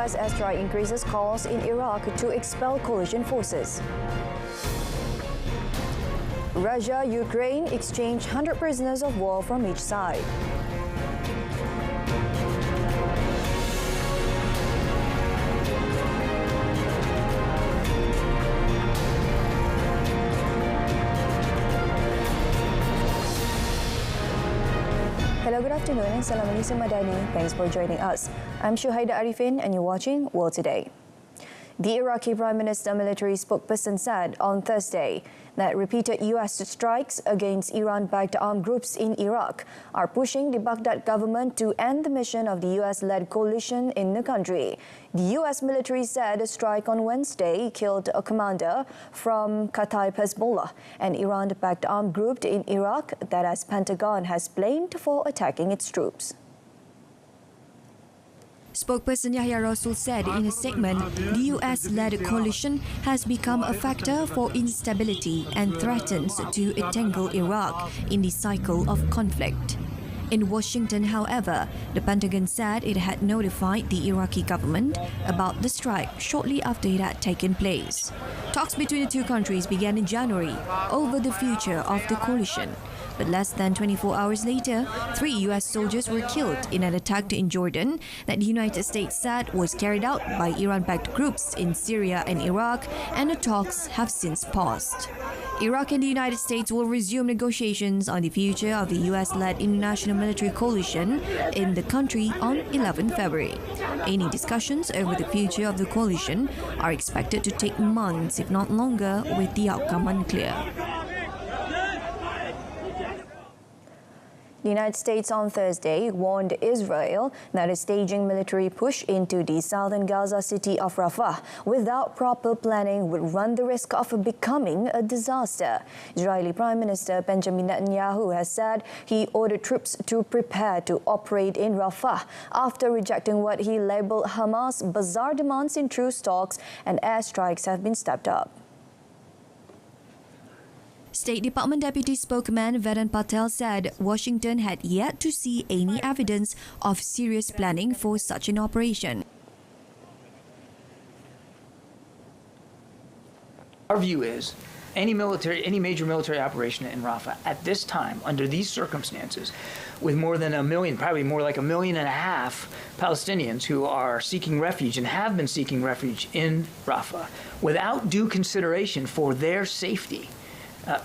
U.S. airstrike increases calls in Iraq to expel coalition forces. Russia, Ukraine exchange 100 prisoners of war from each side. Hello, good afternoon and Salam Malaysia Madani. Thanks for joining us. I'm Shuhaida Arifin and you're watching World Today. The Iraqi Prime Minister military spokesperson said on Thursday that repeated U.S. strikes against Iran-backed armed groups in Iraq are pushing the Baghdad government to end the mission of the U.S.-led coalition in the country. The U.S. military said a strike on Wednesday killed a commander from Kataib Hezbollah, an Iran-backed armed group in Iraq that as Pentagon has blamed for attacking its troops. Spokesperson Yahya Rasul said in a statement, the US-led coalition has become a factor for instability and threatens to entangle Iraq in the cycle of conflict. In Washington, however, the Pentagon said it had notified the Iraqi government about the strike shortly after it had taken place. Talks between the two countries began in January over the future of the coalition. But less than 24 hours later, 3 U.S. soldiers were killed in an attack in Jordan that the United States said was carried out by Iran-backed groups in Syria and Iraq, and the talks have since paused. Iraq and the United States will resume negotiations on the future of the US-led international military coalition in the country on 11 February. Any discussions over the future of the coalition are expected to take months, if not longer, with the outcome unclear. The United States on Thursday warned Israel that a staging military push into the southern Gaza city of Rafah without proper planning would run the risk of becoming a disaster. Israeli Prime Minister Benjamin Netanyahu has said he ordered troops to prepare to operate in Rafah after rejecting what he labelled Hamas' bizarre demands in truce talks, and airstrikes have been stepped up. State Department Deputy Spokesman Vedant Patel said Washington had yet to see any evidence of serious planning for such an operation. Our view is any major military operation in Rafah at this time, under these circumstances, with more than 1 million, probably more like 1.5 million Palestinians who are seeking refuge and have been seeking refuge in Rafah, without due consideration for their safety,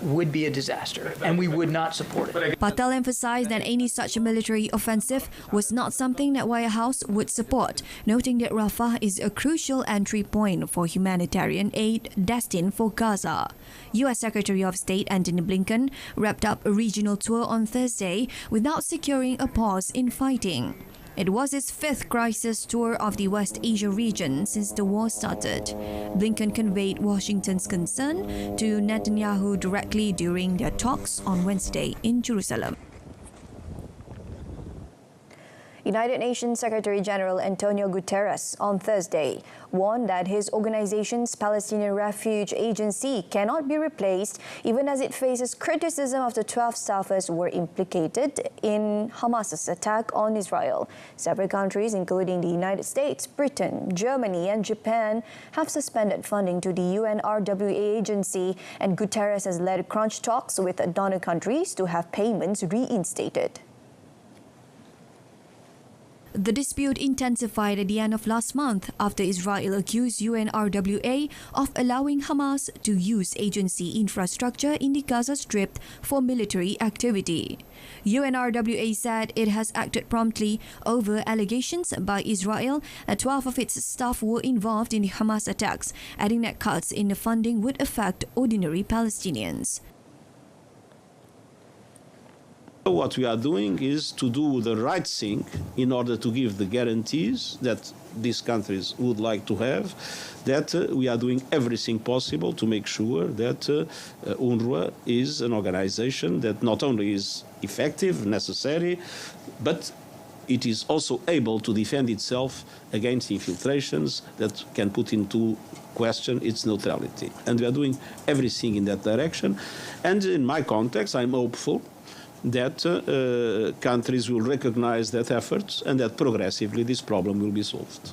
would be a disaster, and we would not support it. Patel emphasized that any such military offensive was not something that White House would support, noting that Rafah is a crucial entry point for humanitarian aid destined for Gaza. U.S. Secretary of State Antony Blinken wrapped up a regional tour on Thursday without securing a pause in fighting. It was his 5th crisis tour of the West Asia region since the war started. Blinken conveyed Washington's concern to Netanyahu directly during their talks on Wednesday in Jerusalem. United Nations Secretary General Antonio Guterres on Thursday warned that his organization's Palestinian Refuge Agency cannot be replaced even as it faces criticism after 12 staffers were implicated in Hamas's attack on Israel. Several countries, including the United States, Britain, Germany and Japan, have suspended funding to the UNRWA agency, and Guterres has led crunch talks with donor countries to have payments reinstated. The dispute intensified at the end of last month after Israel accused UNRWA of allowing Hamas to use agency infrastructure in the Gaza Strip for military activity. UNRWA said it has acted promptly over allegations by Israel that 12 of its staff were involved in the Hamas attacks, adding that cuts in the funding would affect ordinary Palestinians. What we are doing is to do the right thing in order to give the guarantees that these countries would like to have, that we are doing everything possible to make sure that UNRWA is an organization that not only is effective, necessary, but it is also able to defend itself against infiltrations that can put into question its neutrality. And we are doing everything in that direction. And in my context, I'm hopeful that countries will recognize that effort and that progressively this problem will be solved.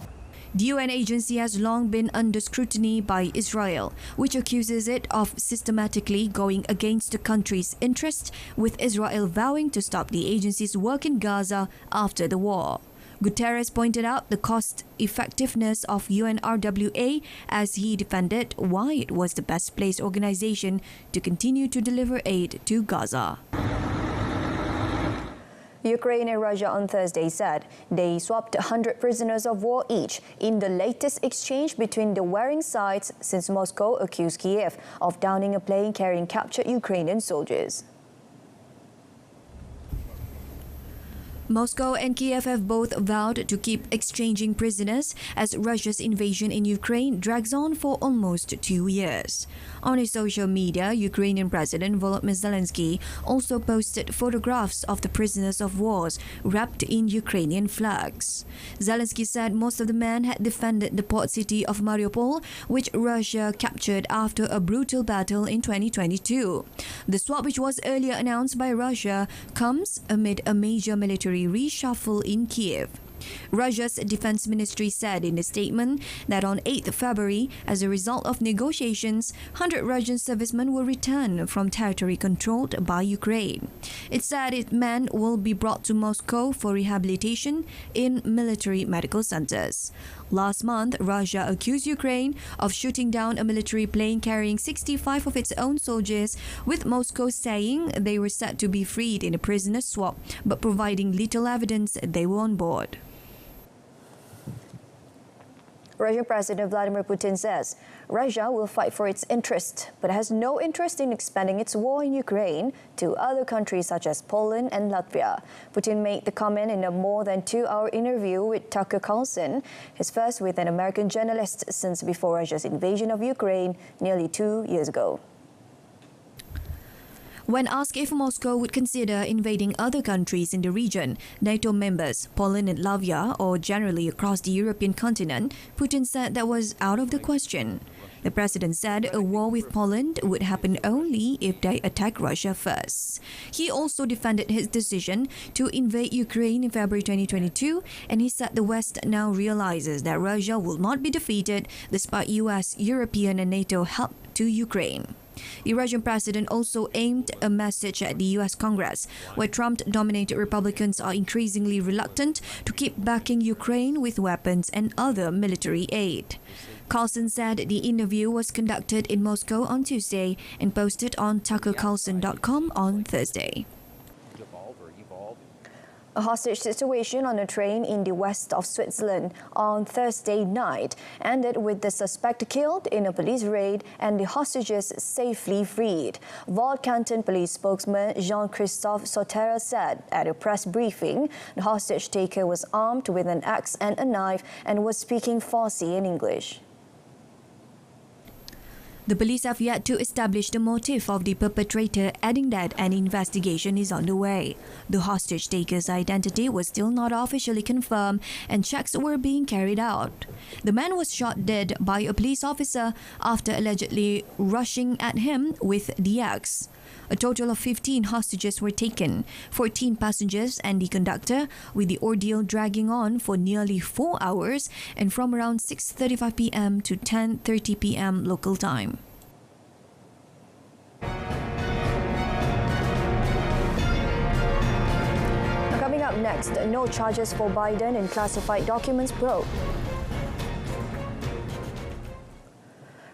The UN agency has long been under scrutiny by Israel, which accuses it of systematically going against the country's interests, with Israel vowing to stop the agency's work in Gaza after the war. Guterres pointed out the cost-effectiveness of UNRWA as he defended why it was the best-placed organization to continue to deliver aid to Gaza. Ukraine and Russia on Thursday said they swapped 100 prisoners of war each in the latest exchange between the warring sides since Moscow accused Kiev of downing a plane carrying captured Ukrainian soldiers. Moscow and Kiev have both vowed to keep exchanging prisoners as Russia's invasion in Ukraine drags on for almost 2 years. On his social media, Ukrainian President Volodymyr Zelensky also posted photographs of the prisoners of war wrapped in Ukrainian flags. Zelensky said most of the men had defended the port city of Mariupol, which Russia captured after a brutal battle in 2022. The swap, which was earlier announced by Russia, comes amid a major military reshuffle in Kiev. Russia's defense ministry said in a statement that on 8th February, as a result of negotiations, 100 Russian servicemen will return from territory controlled by Ukraine. It said men will be brought to Moscow for rehabilitation in military medical centers. Last month, Russia accused Ukraine of shooting down a military plane carrying 65 of its own soldiers, with Moscow saying they were set to be freed in a prisoner swap, but providing little evidence they were on board. Russian President Vladimir Putin says Russia will fight for its interest, but has no interest in expanding its war in Ukraine to other countries such as Poland and Latvia. Putin made the comment in a more than 2-hour interview with Tucker Carlson, his first with an American journalist since before Russia's invasion of Ukraine nearly 2 years ago. When asked if Moscow would consider invading other countries in the region, NATO members, Poland and Latvia, or generally across the European continent, Putin said that was out of the question. The president said a war with Poland would happen only if they attack Russia first. He also defended his decision to invade Ukraine in February 2022, and he said the West now realizes that Russia will not be defeated despite US, European and NATO help to Ukraine. The Russian president also aimed a message at the US Congress, where Trump-dominated Republicans are increasingly reluctant to keep backing Ukraine with weapons and other military aid. Carlson said the interview was conducted in Moscow on Tuesday and posted on tuckercarlson.com on Thursday. A hostage situation on a train in the west of Switzerland on Thursday night ended with the suspect killed in a police raid and the hostages safely freed. Vaud Canton Police spokesman Jean-Christophe Sauterre said at a press briefing the hostage taker was armed with an axe and a knife and was speaking Farsi and English. The police have yet to establish the motive of the perpetrator, adding that an investigation is underway. The hostage taker's identity was still not officially confirmed and checks were being carried out. The man was shot dead by a police officer after allegedly rushing at him with the axe. A total of 15 hostages were taken, 14 passengers and the conductor, with the ordeal dragging on for nearly 4 hours and from around 6:35 p.m. to 10:30 p.m. local time. Coming up next, no charges for Biden in classified documents probe.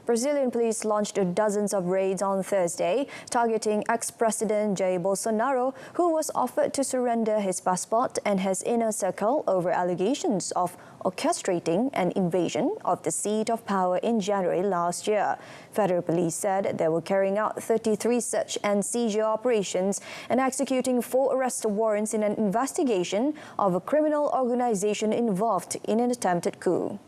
Brazilian police launched dozens of raids on Thursday, targeting ex-President Jair Bolsonaro, who was offered to surrender his passport and his inner circle over allegations of orchestrating an invasion of the seat of power in January last year. Federal police said they were carrying out 33 search and seizure operations and executing 4 arrest warrants in an investigation of a criminal organization involved in an attempted coup.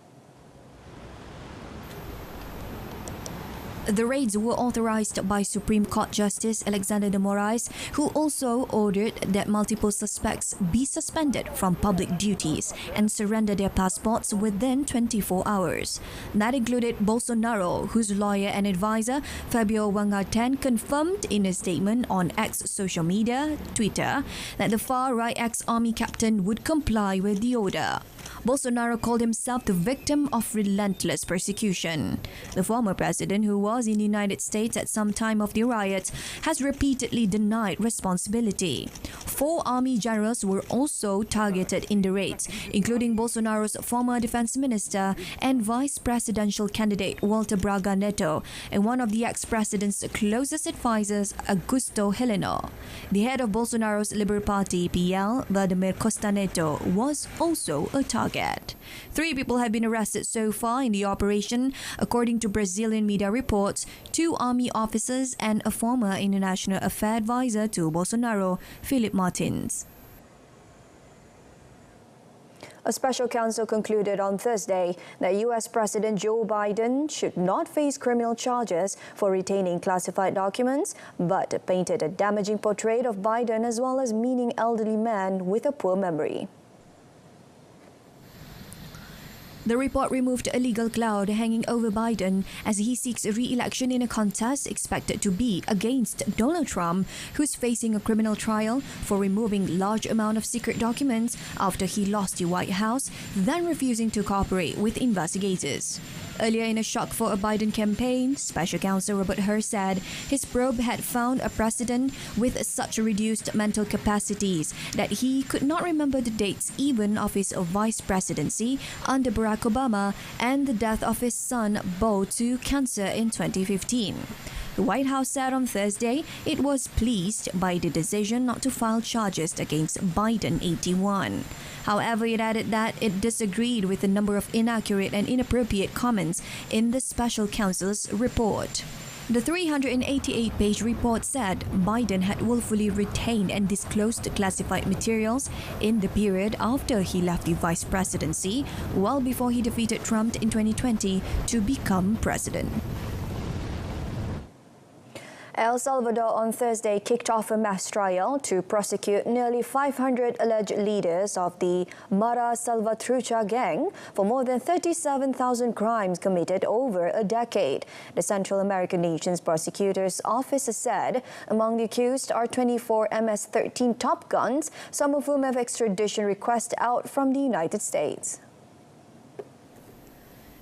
The raids were authorized by Supreme Court Justice Alexander de Moraes, who also ordered that multiple suspects be suspended from public duties and surrender their passports within 24 hours. That included Bolsonaro, whose lawyer and advisor, Fabio Wangarten, confirmed in a statement on X social media, Twitter, that the far-right ex-army captain would comply with the order. Bolsonaro called himself the victim of relentless persecution. The former president, who was in the United States at some time of the riots, has repeatedly denied responsibility. 4 army generals were also targeted in the raids, including Bolsonaro's former defense minister and vice presidential candidate Walter Braga Neto and one of the ex-president's closest advisors, Augusto Heleno. The head of Bolsonaro's Liberal Party, PL, Vladimir Costa Neto, was also a target. 3 people have been arrested so far in the operation, according to Brazilian media reports. 2 army officers and a former international affairs advisor to Bolsonaro, Philip Martins. A special counsel concluded on Thursday that U.S. President Joe Biden should not face criminal charges for retaining classified documents, but painted a damaging portrait of Biden as well as meaning elderly man with a poor memory. The report removed a legal cloud hanging over Biden as he seeks re-election in a contest expected to be against Donald Trump, who's facing a criminal trial for removing large amount of secret documents after he lost the White House, then refusing to cooperate with investigators. Earlier in a shock for a Biden campaign, Special Counsel Robert Hur said his probe had found a president with such reduced mental capacities that he could not remember the dates even of his vice presidency under Barack Obama and the death of his son Beau to cancer in 2015. The White House said on Thursday it was pleased by the decision not to file charges against Biden, 81. However, it added that it disagreed with a number of inaccurate and inappropriate comments in the special counsel's report. The 388-page report said Biden had willfully retained and disclosed classified materials in the period after he left the vice presidency, well before he defeated Trump in 2020 to become president. El Salvador on Thursday kicked off a mass trial to prosecute nearly 500 alleged leaders of the Mara Salvatrucha gang for more than 37,000 crimes committed over a decade. The Central American nation's prosecutor's office said among the accused are 24 MS-13 Top Guns, some of whom have extradition requests out from the United States.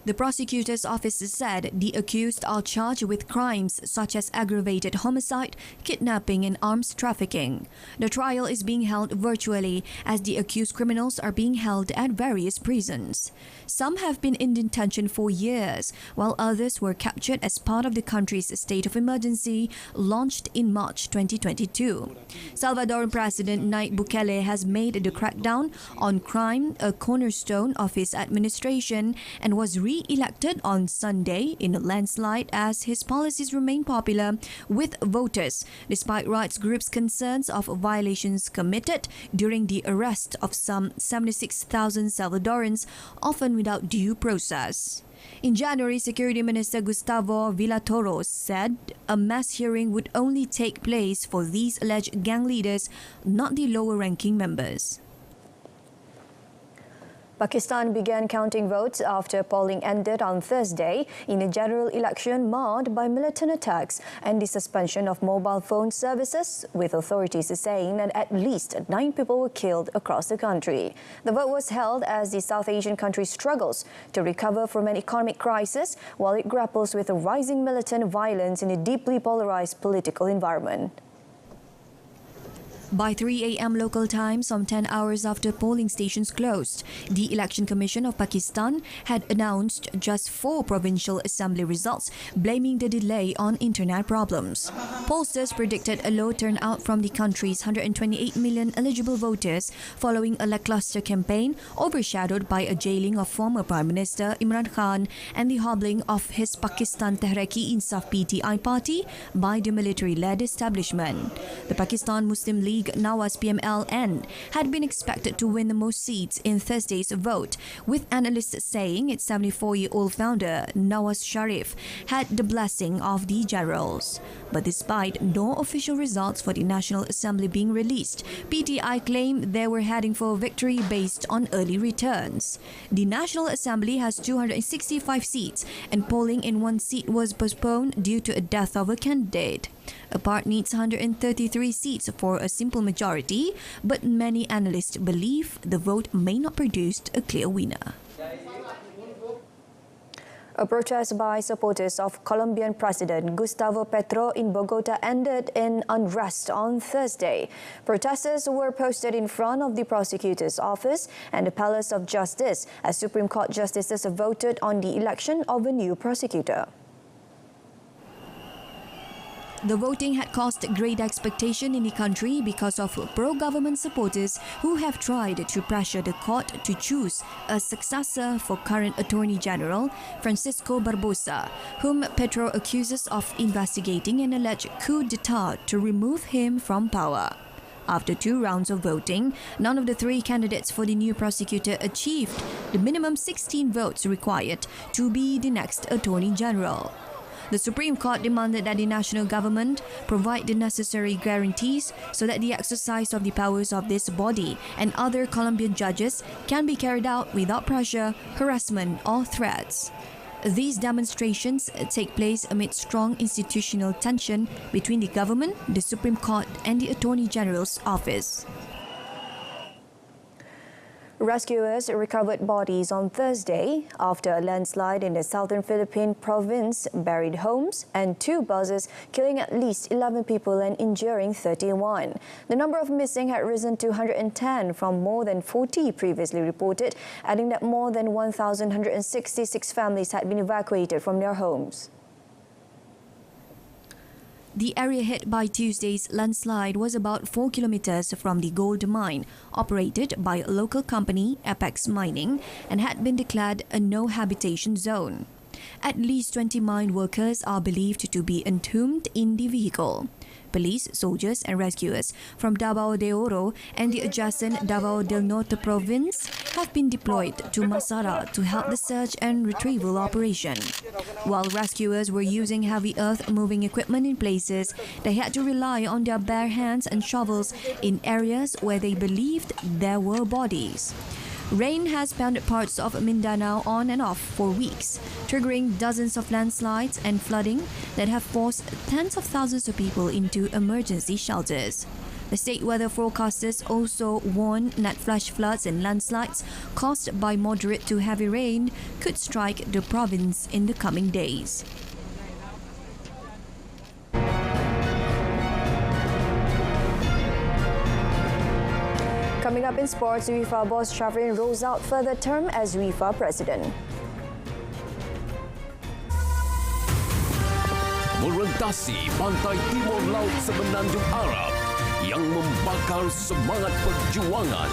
The prosecutor's office said the accused are charged with crimes such as aggravated homicide, kidnapping and arms trafficking. The trial is being held virtually as the accused criminals are being held at various prisons. Some have been in detention for years, while others were captured as part of the country's state of emergency launched in March 2022. Salvadoran President Nayib Bukele has made the crackdown on crime a cornerstone of his administration and was re-elected on Sunday in a landslide as his policies remain popular with voters, despite rights groups' concerns of violations committed during the arrest of some 76,000 Salvadorans, often without due process. In January, Security Minister Gustavo Villatoros said a mass hearing would only take place for these alleged gang leaders, not the lower-ranking members. Pakistan began counting votes after polling ended on Thursday in a general election marred by militant attacks and the suspension of mobile phone services, with authorities saying that at least 9 people were killed across the country. The vote was held as the South Asian country struggles to recover from an economic crisis while it grapples with a rising militant violence in a deeply polarized political environment. By 3 a.m. local time, some 10 hours after polling stations closed, the Election Commission of Pakistan had announced just 4 provincial assembly results, blaming the delay on internet problems. Pollsters predicted a low turnout from the country's 128 million eligible voters following a lackluster campaign overshadowed by a jailing of former Prime Minister Imran Khan and the hobbling of his Pakistan Tehreek-e-Insaf PTI party by the military-led establishment. The Pakistan Muslim League Nawaz PMLN had been expected to win the most seats in Thursday's vote, with analysts saying its 74-year-old founder, Nawaz Sharif, had the blessing of the generals. But despite no official results for the National Assembly being released, PTI claimed they were heading for a victory based on early returns. The National Assembly has 265 seats, and polling in 1 seat was postponed due to a death of a candidate. A part needs 133 seats for a simple majority, but many analysts believe the vote may not produce a clear winner. A protest by supporters of Colombian President Gustavo Petro in Bogota ended in unrest on Thursday. Protesters were posted in front of the prosecutor's office and the Palace of Justice as Supreme Court justices voted on the election of a new prosecutor. The voting had caused great expectation in the country because of pro-government supporters who have tried to pressure the court to choose a successor for current Attorney General Francisco Barbosa, whom Petro accuses of investigating an alleged coup d'etat to remove him from power. After 2 rounds of voting, none of the 3 candidates for the new prosecutor achieved the minimum 16 votes required to be the next Attorney General. The Supreme Court demanded that the national government provide the necessary guarantees so that the exercise of the powers of this body and other Colombian judges can be carried out without pressure, harassment or threats. These demonstrations take place amid strong institutional tension between the government, the Supreme Court and the Attorney General's office. Rescuers recovered bodies on Thursday after a landslide in the southern Philippine province buried homes and 2 buses, killing at least 11 people and injuring 31. The number of missing had risen to 110 from more than 40 previously reported, adding that more than 1,166 families had been evacuated from their homes. The area hit by Tuesday's landslide was about 4 kilometers from the gold mine, operated by a local company, Apex Mining, and had been declared a no habitation zone. At least 20 mine workers are believed to be entombed in the vehicle. Police, soldiers and rescuers from Davao de Oro and the adjacent Davao del Norte province have been deployed to Masara to help the search and retrieval operation. While rescuers were using heavy earth-moving equipment in places, they had to rely on their bare hands and shovels in areas where they believed there were bodies. Rain has pounded parts of Mindanao on and off for weeks, triggering dozens of landslides and flooding that have forced tens of thousands of people into emergency shelters. The state weather forecasters also warn that flash floods and landslides caused by moderate to heavy rain could strike the province in the coming days. Coming up in sports, UEFA boss Shafrin rolls out further term as UEFA president. Merentasi pantai timur laut semenanjung Arab yang membakar semangat perjuangan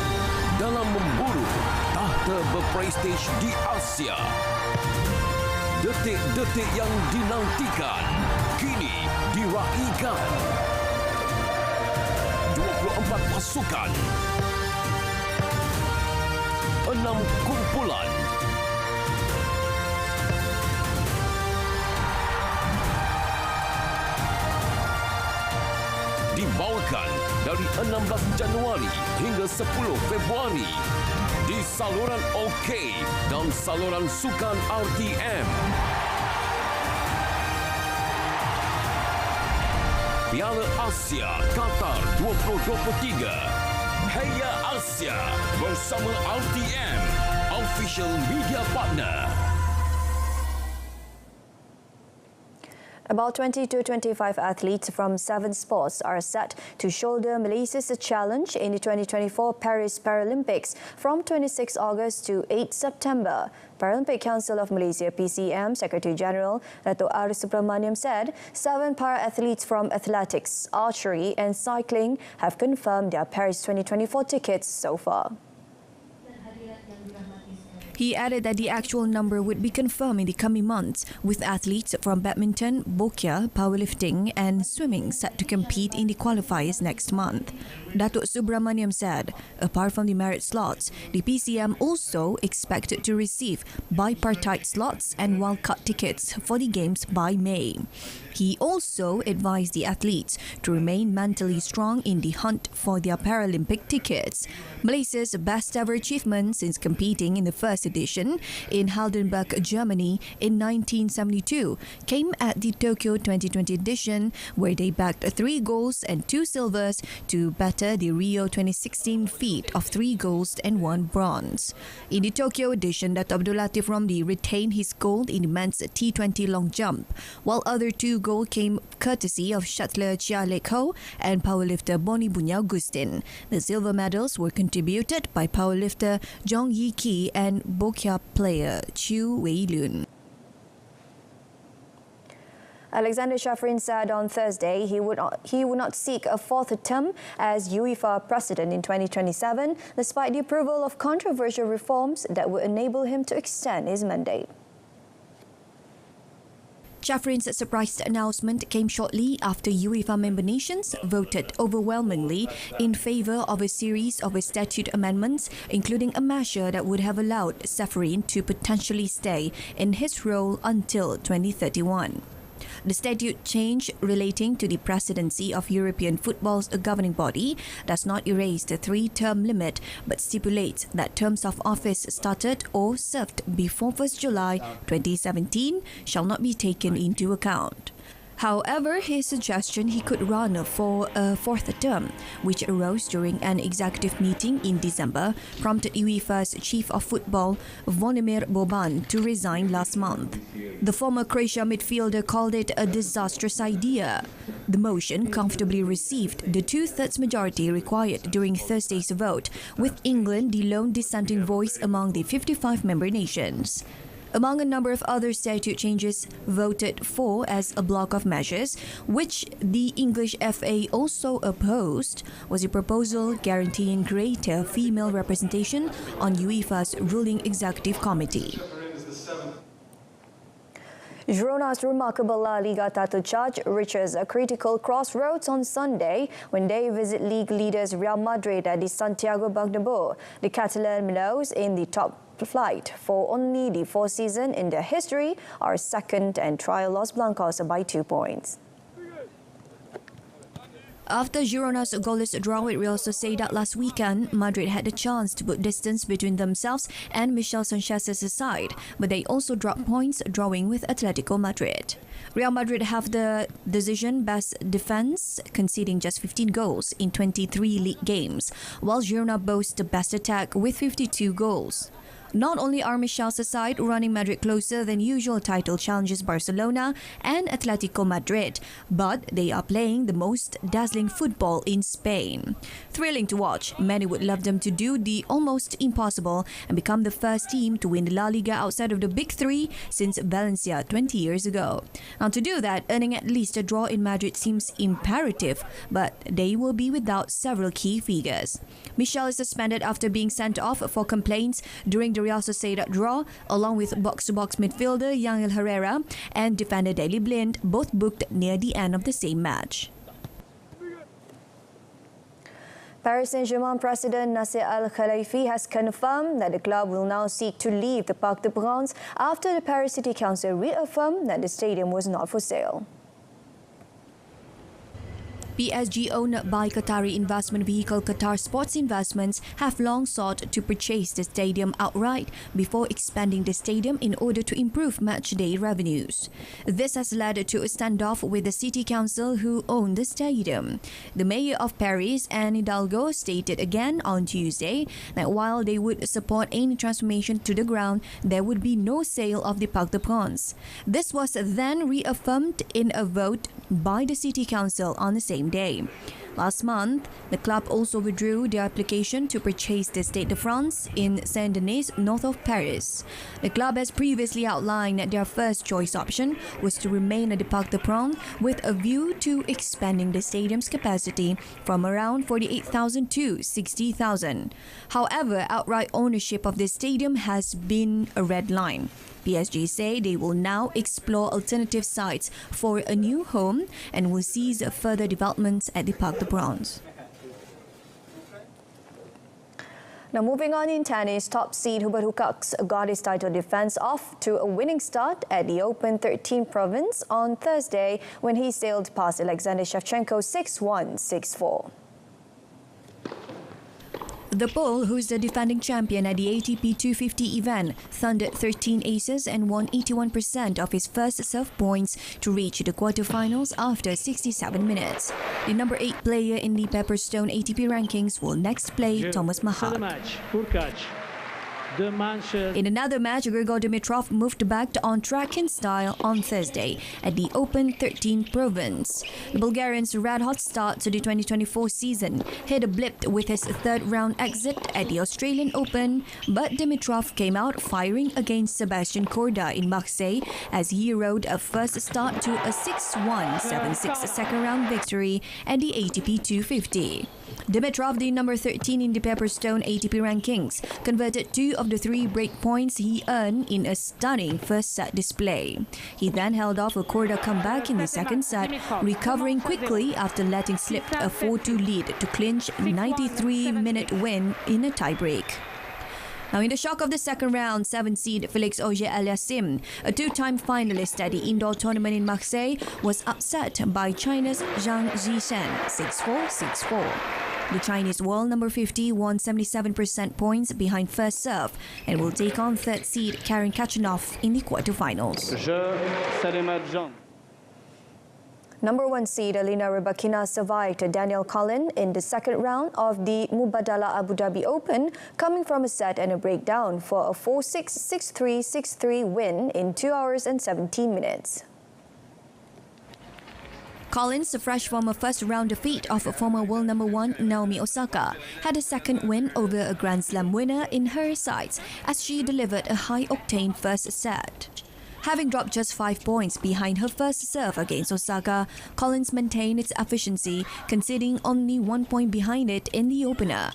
dalam memburu tahta berprestij di Asia. Detik-detik yang dinantikan kini diraihkan. 24 pasukan, 6 kumpulan, dibawakan dari 16 Januari hingga 10 Februari di saluran OK dan saluran sukan RTM. Piala Asia Qatar 2023. Heya Asia bersama RTM, official media partner. About 20 to 25 athletes from 7 sports are set to shoulder Malaysia's challenge in the 2024 Paris Paralympics from 26 August to 8 September. Paralympic Council of Malaysia PCM Secretary General Dato' R. Subramaniam said 7 para-athletes from athletics, archery and cycling have confirmed their Paris 2024 tickets so far. He added that the actual number would be confirmed in the coming months, with athletes from badminton, boccia, powerlifting and swimming set to compete in the qualifiers next month. Datuk Subramaniam said, apart from the merit slots, the PCM also expected to receive bipartite slots and wildcard tickets for the Games by May. He also advised the athletes to remain mentally strong in the hunt for their Paralympic tickets. Malaysia's best ever achievement since competing in the first first edition in Heidelberg, Germany in 1972 came at the Tokyo 2020 edition, where they bagged 3 golds and 2 silvers to better the Rio 2016 feat of 3 golds and 1 bronze. In the Tokyo edition, Dato' Abdul Latif Ramli retained his gold in the men's T20 long jump, while other 2 gold came courtesy of shuttler Chia Lek Ho and powerlifter Boni Bunya Agustin. The silver medals were contributed by powerlifter Jong Yi Ki and Bokya player Chiu Wei Lun. Alexander Shafrin said on Thursday he would not seek a 4th term as UEFA president in 2027, despite the approval of controversial reforms that would enable him to extend his mandate. Shafrin's surprise announcement came shortly after UEFA member nations voted overwhelmingly in favour of a series of statute amendments, including a measure that would have allowed Shafrin to potentially stay in his role until 2031. The statute change relating to the presidency of European football's governing body does not erase the 3-term limit, but stipulates that terms of office started or served before 1st July 2017 shall not be taken into account. However, his suggestion he could run for a 4th term, which arose during an executive meeting in December, prompted UEFA's chief of football, Zvonimir Boban, to resign last month. The former Croatia midfielder called it a disastrous idea. The motion comfortably received the 2/3 majority required during Thursday's vote, with England the lone dissenting voice among the 55 member nations. Among a number of other statute changes voted for as a block of measures, which the English FA also opposed, was a proposal guaranteeing greater female representation on UEFA's ruling executive committee. Girona's remarkable La Liga title charge reaches a critical crossroads on Sunday when they visit league leaders Real Madrid at the Santiago Bernabeu. The Catalan Minnows in the top flight for only the 4th season in their history are second and trail Los Blancos by 2 points. After Girona's goalless draw with Real Sociedad last weekend, Madrid had the chance to put distance between themselves and Michel Sanchez's side, but they also dropped points drawing with Atletico Madrid. Real Madrid have the decision-best defense, conceding just 15 goals in 23 league games, while Girona boasts the best attack with 52 goals. Not only are Michel's side running Madrid closer than usual title challengers Barcelona and Atletico Madrid, but they are playing the most dazzling football in Spain. Thrilling to watch, many would love them to do the almost impossible and become the first team to win the La Liga outside of the Big Three since Valencia 20 years ago. Now to do that, earning at least a draw in Madrid seems imperative, but they will be without several key figures. Michel is suspended after being sent off for complaints during the Real Sociedad draw, along with box-to-box midfielder Yangel Herrera and defender Daley Blind, both booked near the end of the same match. Paris Saint-Germain president Nasser Al-Khelaifi has confirmed that the club will now seek to leave the Parc des Princes after the Paris City Council reaffirmed that the stadium was not for sale. PSG, owned by Qatari investment vehicle Qatar Sports Investments, have long sought to purchase the stadium outright before expanding the stadium in order to improve match-day revenues. This has led to a standoff with the city council who own the stadium. The mayor of Paris, Anne Hidalgo, stated again on Tuesday that while they would support any transformation to the ground, there would be no sale of the Parc des Princes. This was then reaffirmed in a vote by the city council on the same day. Last month, the club also withdrew their application to purchase the Stade de France in Saint-Denis, north of Paris. The club has previously outlined that their first choice option was to remain at the Parc des Princes with a view to expanding the stadium's capacity from around 48,000 to 60,000. However, outright ownership of the stadium has been a red line. PSG say they will now explore alternative sites for a new home and will seize further developments at the Parc des Princes. Now moving on in tennis, top seed Hubert Hurkacz got his title defense off to a winning start at the Open 13 province on Thursday when he sailed past Alexander Shevchenko 6-1, 6-4. The Pole, who's the defending champion at the ATP 250 event, thundered 13 aces and won 81% of his first serve points to reach the quarterfinals after 67 minutes. The number 8 player in the Pepperstone ATP rankings will next play Thomas Mahak. In another match, Grigor Dimitrov moved back to on track in style on Thursday at the Open 13 Province. The Bulgarian's red-hot start to the 2024 season hit a blip with his third-round exit at the Australian Open, but Dimitrov came out firing against Sebastian Korda in Marseille as he rode a first start to a 6-1, 7-6 second-round victory at the ATP 250. Dimitrov, the number 13 in the Pepperstone ATP rankings, converted 2 of the 3 break points he earned in a stunning first set display. He then held off a Korda comeback in the second set, recovering quickly after letting slip a 4-2 lead to clinch a 93-minute win in a tiebreak. Now, in the shock of the second round, 7-seed Felix Auger-Aliassime, a 2-time finalist at the indoor tournament in Marseille, was upset by China's Zhang Zhishan 6-4, 6-4. The Chinese world number 50 won 77% points behind first serve and will take on third seed Karen Khachanov in the quarterfinals. Number 1 seed Alina Rybakina survived Danielle Collin in the second round of the Mubadala Abu Dhabi Open, coming from a set and a breakdown for a 4-6, 6-3, 6-3 win in 2 hours and 17 minutes. Collins, fresh from a first-round defeat of former world number 1 Naomi Osaka, had a second win over a Grand Slam winner in her sights as she delivered a high-octane first set. Having dropped just 5 points behind her first serve against Osaka, Collins maintained its efficiency, conceding only 1 point behind it in the opener.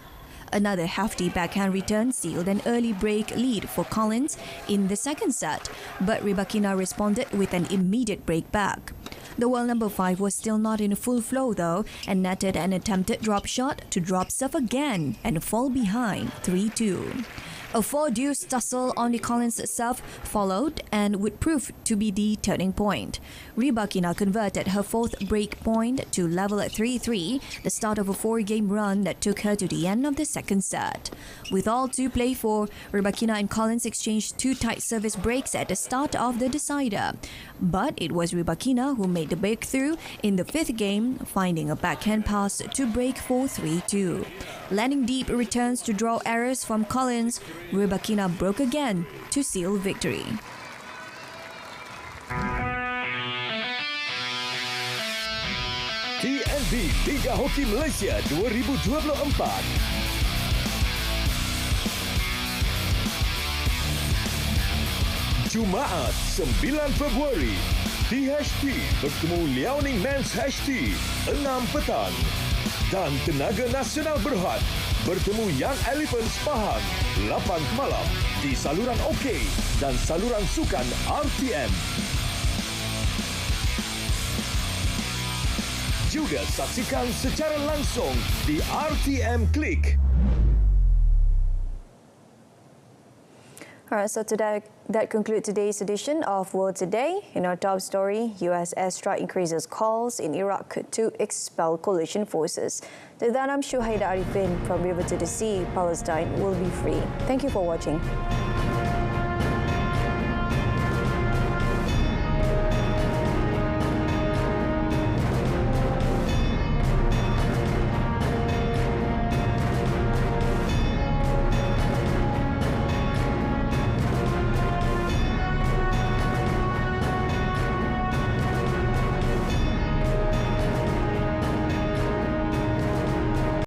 Another hefty backhand return sealed an early break lead for Collins in the second set, but Rybakina responded with an immediate break back. The world number 5 was still not in full flow though, and netted an attempted drop shot to drop serve again and fall behind 3-2. A 4-deuce tussle on the Collins serve followed and would prove to be the turning point. Rybakina converted her 4th break point to level at 3-3, the start of a 4-game run that took her to the end of the second set. With all to play for, Rybakina and Collins exchanged 2 tight service breaks at the start of the decider. But it was Rybakina who made the breakthrough in the 5th game, finding a backhand pass to break for 3-2. Landing deep returns to draw errors from Collins, Rybakina broke again to seal victory. TNB Liga Hoki Malaysia 2024. Jumaat 9 Februari, THT bertemu Liaoning Men's HT 6 petang. Dan Tenaga Nasional Berhad bertemu Young Elephants Pahang 8 malam di saluran OK dan saluran sukan RTM. Juga saksikan secara langsung di RTM Klik. Alright, so that concludes today's edition of World Today. In our top story, US airstrike increases calls in Iraq to expel coalition forces. To that, I'm Shuhaida Arifin from River to the Sea. Palestine will be free. Thank you for watching.